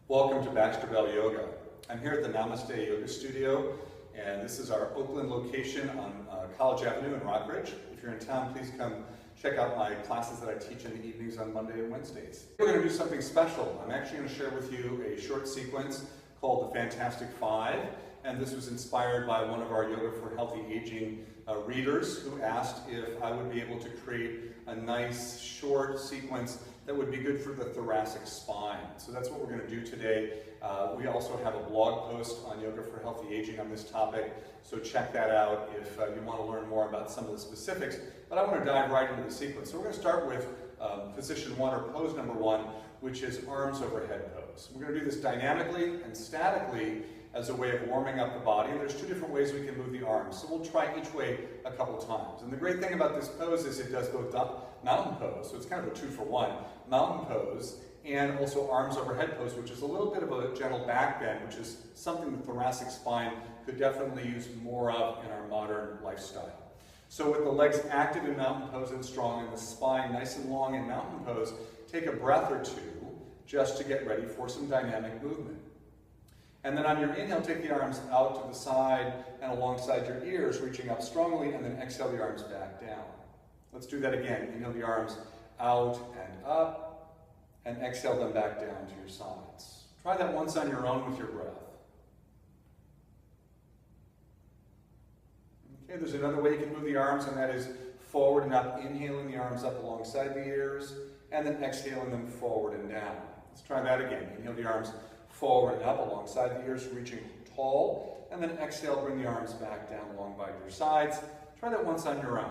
Welcome to Baxter Yoga. I'm here at the Namaste Yoga Studio, and this is our Oakland location on College Avenue in Rockridge. If you're in town, please come check out my classes that I teach in the evenings on Monday and Wednesdays. We're going to do something special. I'm actually going to share with you a short sequence called the Fantastic Five, and this was inspired by one of our Yoga for Healthy Aging readers who asked if I would be able to create a nice short sequence that would be good for the thoracic spine. So that's what we're going to do today. We also have a blog post on Yoga for Healthy Aging on this topic, so check that out if you want to learn more about some of the specifics. But I want to dive right into the sequence. So we're going to start with position one, or pose number one, which is arms overhead pose. We're going to do this dynamically and statically as a way of warming up the body. And there's two different ways we can move the arms, so we'll try each way a couple times. And the great thing about this pose is it does both mountain pose, so it's kind of a 2-for-1, mountain pose, and also arms overhead pose, which is a little bit of a gentle back bend, which is something the thoracic spine could definitely use more of in our modern lifestyle. So with the legs active in mountain pose and strong, and the spine nice and long in mountain pose, take a breath or two just to get ready for some dynamic movement. And then on your inhale, take the arms out to the side and alongside your ears, reaching up strongly, and then exhale the arms back down. Let's do that again. Inhale the arms out and up, and exhale them back down to your sides. Try that once on your own with your breath. Okay, there's another way you can move the arms, and that is forward and up, inhaling the arms up alongside the ears, and then exhaling them forward and down. Let's try that again. Inhale the arms forward and up alongside the ears, reaching tall, and then exhale, bring the arms back down along by your sides. Try that once on your own.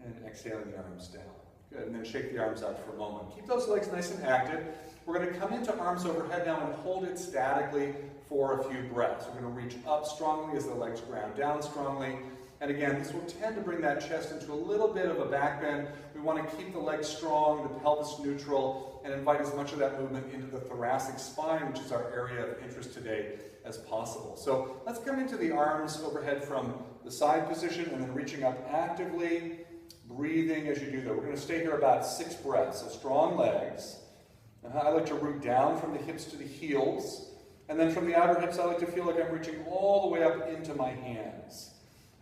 And exhaling the arms down. Good, and then shake the arms out for a moment. Keep those legs nice and active. We're going to come into arms overhead now and hold it statically for a few breaths. We're going to reach up strongly as the legs ground down strongly. And again, this will tend to bring that chest into a little bit of a back bend. We want to keep the legs strong, the pelvis neutral, and invite as much of that movement into the thoracic spine, which is our area of interest today, as possible. So let's come into the arms overhead from the side position and then reaching up actively, breathing as you do that. We're going to stay here about 6 breaths, so strong legs. I like to root down from the hips to the heels, and then from the outer hips I like to feel like I'm reaching all the way up into my hands.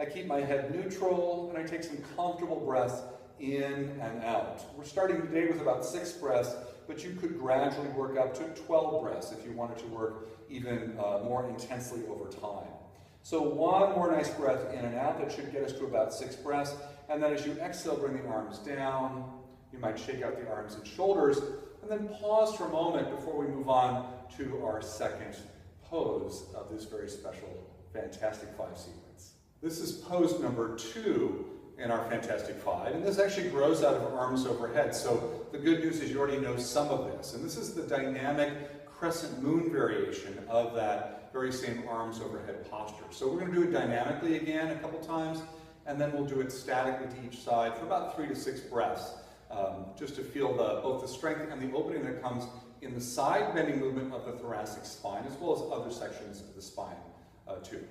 I keep my head neutral, and I take some comfortable breaths in and out. We're starting today with about 6 breaths, but you could gradually work up to 12 breaths if you wanted to work even more intensely over time. So one more nice breath in and out. That should get us to about 6 breaths. And then as you exhale, bring the arms down. You might shake out the arms and shoulders, and then pause for a moment before we move on to our second pose of this very special Fantastic Five sequence. This is pose number 2 in our Fantastic Five, and this actually grows out of arms overhead. So the good news is you already know some of this, and this is the dynamic crescent moon variation of that very same arms overhead posture. So we're going to do it dynamically again a couple times, and then we'll do it statically to each side for about 3 to 6 breaths, just to feel both the strength and the opening that comes in the side bending movement of the thoracic spine, as well as other sections of the spine too.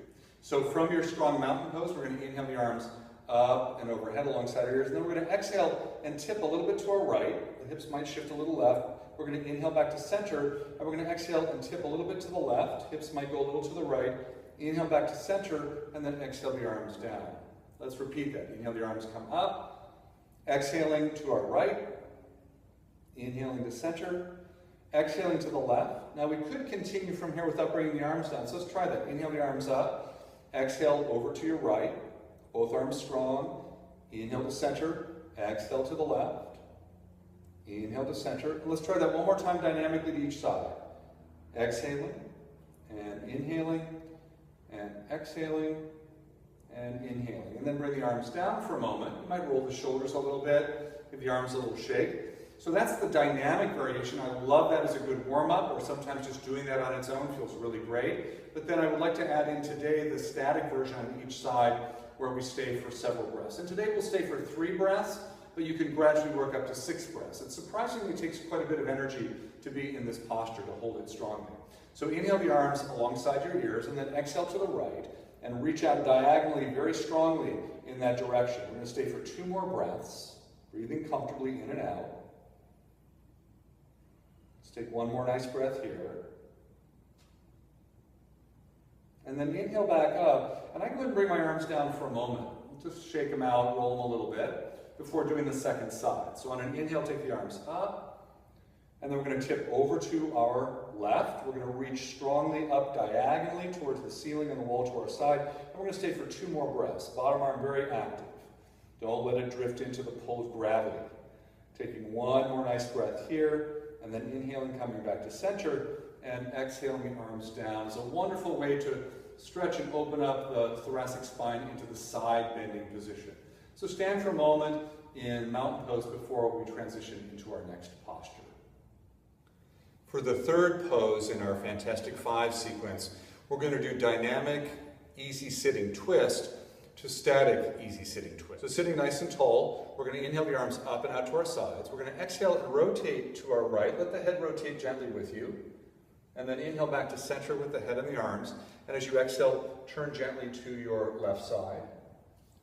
So from your strong mountain pose, we're going to inhale the arms up and overhead alongside our ears, and then we're going to exhale and tip a little bit to our right. The hips might shift a little left. We're going to inhale back to center, and we're going to exhale and tip a little bit to the left. Hips might go a little to the right. Inhale back to center, and then exhale the arms down. Let's repeat that. Inhale, the arms come up. Exhaling to our right. Inhaling to center. Exhaling to the left. Now we could continue from here without bringing the arms down, so let's try that. Inhale the arms up. Exhale over to your right. Both arms strong. Inhale to center. Exhale to the left. Inhale to center. And let's try that one more time dynamically to each side. Exhaling and inhaling and exhaling and inhaling. And then bring the arms down for a moment. You might roll the shoulders a little bit, give the arms a little shake. So that's the dynamic variation. I love that as a good warm-up, or sometimes just doing that on its own feels really great. But then I would like to add in today the static version on each side, where we stay for several breaths. And today we'll stay for 3 breaths, but you can gradually work up to 6 breaths. It surprisingly takes quite a bit of energy to be in this posture, to hold it strongly. So inhale the arms alongside your ears, and then exhale to the right, and reach out diagonally very strongly in that direction. We're going to stay for 2 more breaths, breathing comfortably in and out. Let's take one more nice breath here. And then inhale back up, and I go ahead and bring my arms down for a moment. Just shake them out, roll them a little bit before doing the second side. So on an inhale, take the arms up, and then we're going to tip over to our left. We're going to reach strongly up diagonally towards the ceiling and the wall to our side, and we're going to stay for 2 more breaths. Bottom arm very active. Don't let it drift into the pull of gravity. Taking one more nice breath here, and then inhaling, coming back to center, and exhaling the arms down. It's a wonderful way to stretch and open up the thoracic spine into the side bending position. So stand for a moment in mountain pose before we transition into our next posture. For the third pose in our Fantastic 5 sequence, we're going to do dynamic, easy sitting twist to static, easy sitting twist. So sitting nice and tall, we're going to inhale the arms up and out to our sides. We're going to exhale and rotate to our right. Let the head rotate gently with you. And then inhale back to center with the head and the arms. And as you exhale, turn gently to your left side.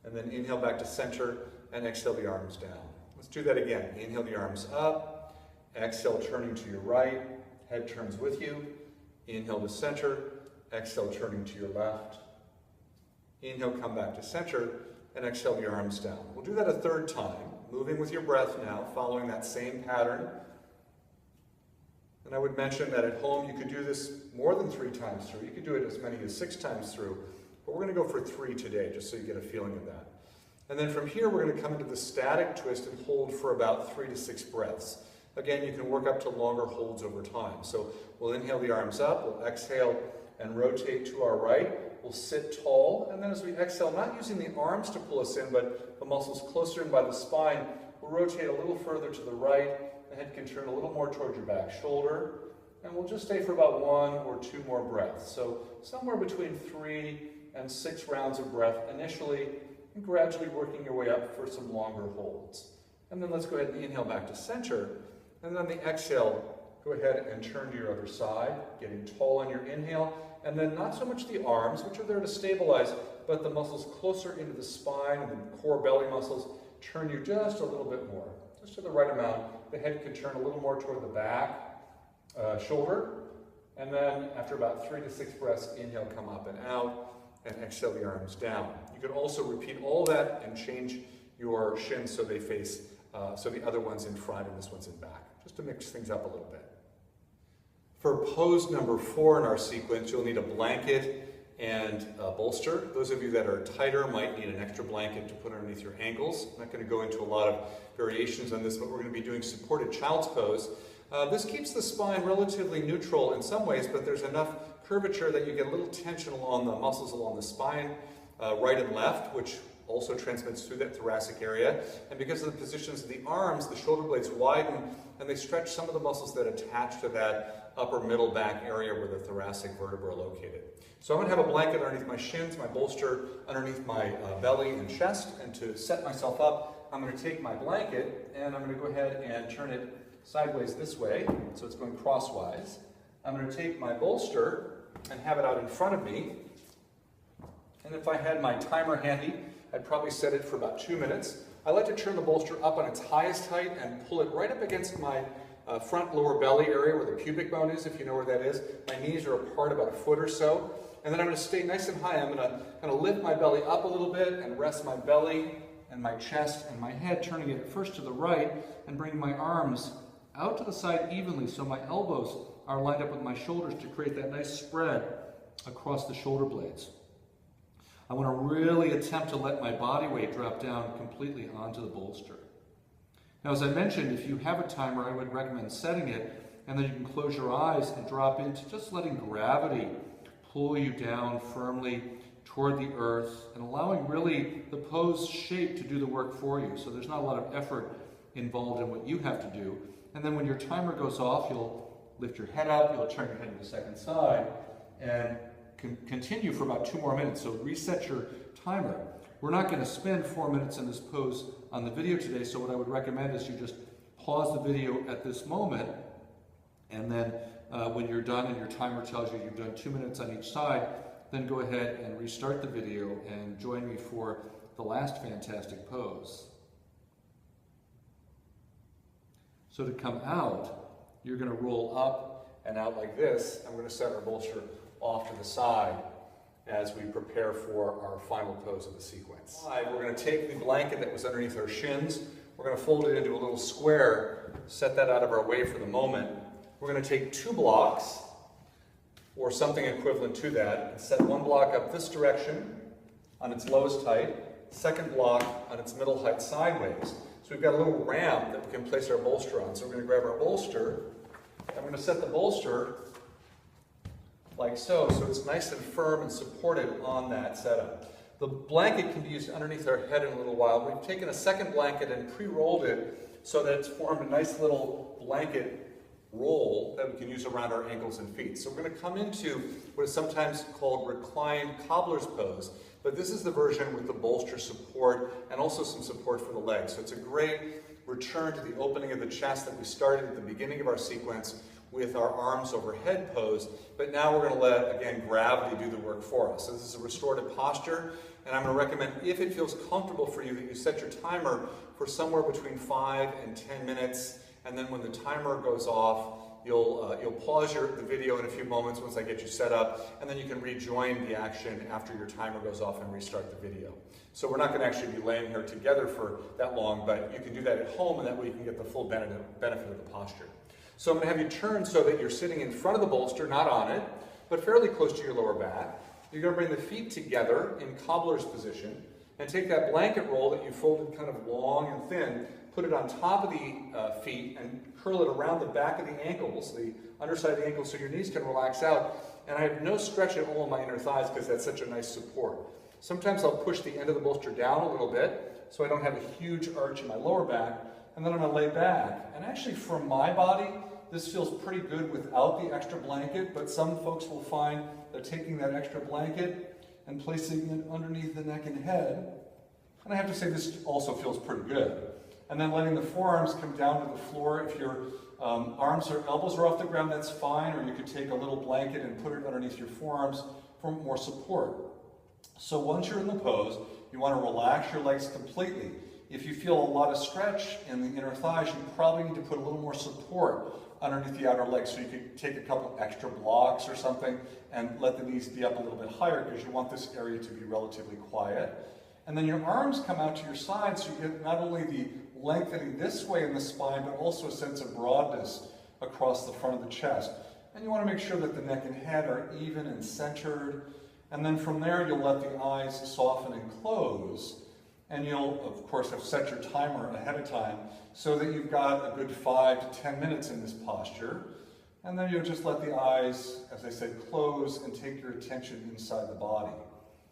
And then inhale back to center and exhale the arms down. Let's do that again. Inhale the arms up. Exhale, turning to your right. Head turns with you. Inhale to center. Exhale, turning to your left. Inhale, come back to center. And exhale the arms down. We'll do that a third time. Moving with your breath now, following that same pattern. And I would mention that at home you could do this more than 3 times through. You could do it as many as 6 times through. But we're going to go for 3 today, just so you get a feeling of that. And then from here we're going to come into the static twist and hold for about 3 to 6 breaths. Again, you can work up to longer holds over time. So we'll inhale the arms up, we'll exhale and rotate to our right. We'll sit tall, and then as we exhale, not using the arms to pull us in, but the muscles closer in by the spine, we'll rotate a little further to the right. The head can turn a little more towards your back shoulder, and we'll just stay for about 1 or 2 more breaths. So somewhere between 3 and 6 rounds of breath initially, and gradually working your way up for some longer holds. And then let's go ahead and inhale back to center, and then the exhale, go ahead and turn to your other side, getting tall on your inhale, and then not so much the arms, which are there to stabilize, but the muscles closer into the spine and the core belly muscles turn you just a little bit more, just to the right amount. The head can turn a little more toward the back, shoulder, and then after about 3 to 6 breaths, inhale, come up and out, and exhale the arms down. You can also repeat all that and change your shins so they face, so the other one's in front and this one's in back, just to mix things up a little bit. For pose number 4 in our sequence, you'll need a blanket and a bolster. Those of you that are tighter might need an extra blanket to put underneath your ankles. I'm not going to go into a lot of variations on this, but we're going to be doing supported child's pose. This keeps the spine relatively neutral in some ways, but there's enough curvature that you get a little tension along the muscles along the spine, right and left, which also transmits through that thoracic area. And because of the positions of the arms, the shoulder blades widen and they stretch some of the muscles that attach to that upper middle back area where the thoracic vertebrae are located. So I'm going to have a blanket underneath my shins, my bolster underneath my belly and chest, and to set myself up, I'm going to take my blanket and I'm going to go ahead and turn it sideways this way, so it's going crosswise. I'm going to take my bolster and have it out in front of me, and if I had my timer handy, I'd probably set it for about 2 minutes. I like to turn the bolster up on its highest height and pull it right up against my front lower belly area where the pubic bone is, if you know where that is. My knees are apart about 1 foot or so. And then I'm going to stay nice and high. I'm going to kind of lift my belly up a little bit and rest my belly and my chest and my head, turning it first to the right and bringing my arms out to the side evenly so my elbows are lined up with my shoulders to create that nice spread across the shoulder blades. I want to really attempt to let my body weight drop down completely onto the bolster. Now, as I mentioned, if you have a timer, I would recommend setting it, and then you can close your eyes and drop into just letting gravity pull you down firmly toward the earth and allowing really the pose shape to do the work for you. So there's not a lot of effort involved in what you have to do. And then when your timer goes off, you'll lift your head up, you'll turn your head to the second side, and continue for about 2 more minutes. So reset your timer. We're not going to spend 4 minutes in this pose on the video today, so what I would recommend is you just pause the video at this moment, and then when you're done and your timer tells you you've done 2 minutes on each side, then go ahead and restart the video and join me for the last fantastic pose. So to come out, You're going to roll up and out like this, and we're going to set our bolster off to the side as we prepare for our final pose of the sequence. We're going to take the blanket that was underneath our shins, we're going to fold it into a little square, set that out of our way for the moment. We're going to take 2 blocks, or something equivalent to that, and set one block up this direction on its lowest height, second block on its middle height sideways. So we've got a little ramp that we can place our bolster on. So we're going to grab our bolster, and we're going to set the bolster like so it's nice and firm and supported on that setup. The blanket can be used underneath our head in a little while. We've taken a second blanket and pre-rolled it so that it's formed a nice little blanket roll that we can use around our ankles and feet. So we're going to come into what is sometimes called reclined cobbler's pose, but this is the version with the bolster support and also some support for the legs. So it's a great return to the opening of the chest that we started at the beginning of our sequence with our arms overhead pose, but now we're going to let, again, gravity do the work for us. So this is a restorative posture, and I'm going to recommend, if it feels comfortable for you, that you set your timer for somewhere between 5 and 10 minutes, and then when the timer goes off, you'll pause the video in a few moments once I get you set up, and then you can rejoin the action after your timer goes off and restart the video. So we're not going to actually be laying here together for that long, but you can do that at home, and that way you can get the full benefit of the posture. So I'm going to have you turn so that you're sitting in front of the bolster, not on it, but fairly close to your lower back. You're going to bring the feet together in cobbler's position, and take that blanket roll that you folded kind of long and thin, put it on top of the feet, and curl it around the back of the ankles, the underside of the ankles, so your knees can relax out. And I have no stretch at all in my inner thighs because that's such a nice support. Sometimes I'll push the end of the bolster down a little bit so I don't have a huge arch in my lower back, and then I'm going to lay back. And actually, for my body, this feels pretty good without the extra blanket, but some folks will find that taking that extra blanket and placing it underneath the neck and head, and I have to say this also feels pretty good. And then letting the forearms come down to the floor. If your arms or elbows are off the ground, that's fine, or you could take a little blanket and put it underneath your forearms for more support. So once you're in the pose, you want to relax your legs completely. If you feel a lot of stretch in the inner thighs, you probably need to put a little more support underneath the outer legs. So you could take a couple extra blocks or something and let the knees be up a little bit higher because you want this area to be relatively quiet. And then your arms come out to your sides, so you get not only the lengthening this way in the spine, but also a sense of broadness across the front of the chest. And you want to make sure that the neck and head are even and centered. And then from there, you'll let the eyes soften and close. And you'll, of course, have set your timer ahead of time so that you've got a good 5 to 10 minutes in this posture. And then you'll just let the eyes, as I said, close and take your attention inside the body.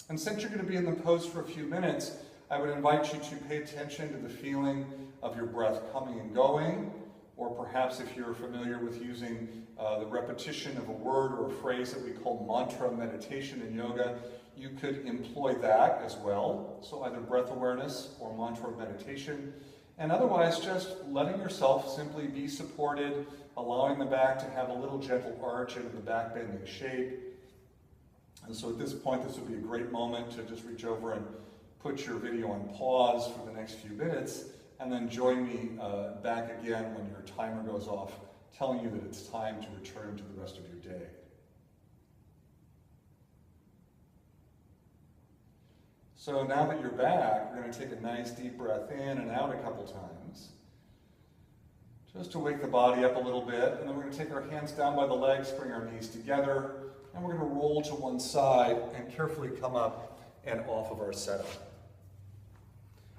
And since you're going to be in the pose for a few minutes, I would invite you to pay attention to the feeling of your breath coming and going, or perhaps if you're familiar with using the repetition of a word or a phrase that we call mantra meditation in yoga, you could employ that as well. So either breath awareness or mantra meditation. And otherwise, just letting yourself simply be supported, allowing the back to have a little gentle arch into the back bending shape. And so at this point, this would be a great moment to just reach over and put your video on pause for the next few minutes, and then join me back again when your timer goes off, telling you that it's time to return to the rest of your day. So now that you're back, we're going to take a nice deep breath in and out a couple times, just to wake the body up a little bit. And then we're going to take our hands down by the legs, bring our knees together, and we're going to roll to one side and carefully come up and off of our setup.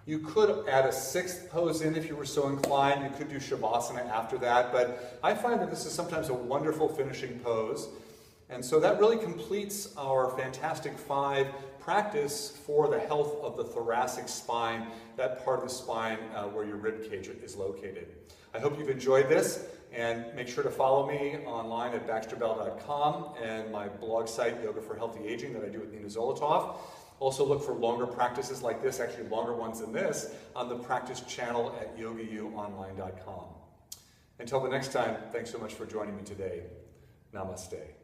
You could add a sixth pose in if you were so inclined. You could do Shavasana after that, but I find that this is sometimes a wonderful finishing pose. And so that really completes our Fantastic 5 practice for the health of the thoracic spine, that part of the spine where your rib cage is located. I hope you've enjoyed this, and make sure to follow me online at baxterbell.com and my blog site, Yoga for Healthy Aging, that I do with Nina Zolotov. Also look for longer practices like this, actually longer ones than this, on the practice channel at yogayouonline.com. Until the next time, thanks so much for joining me today. Namaste.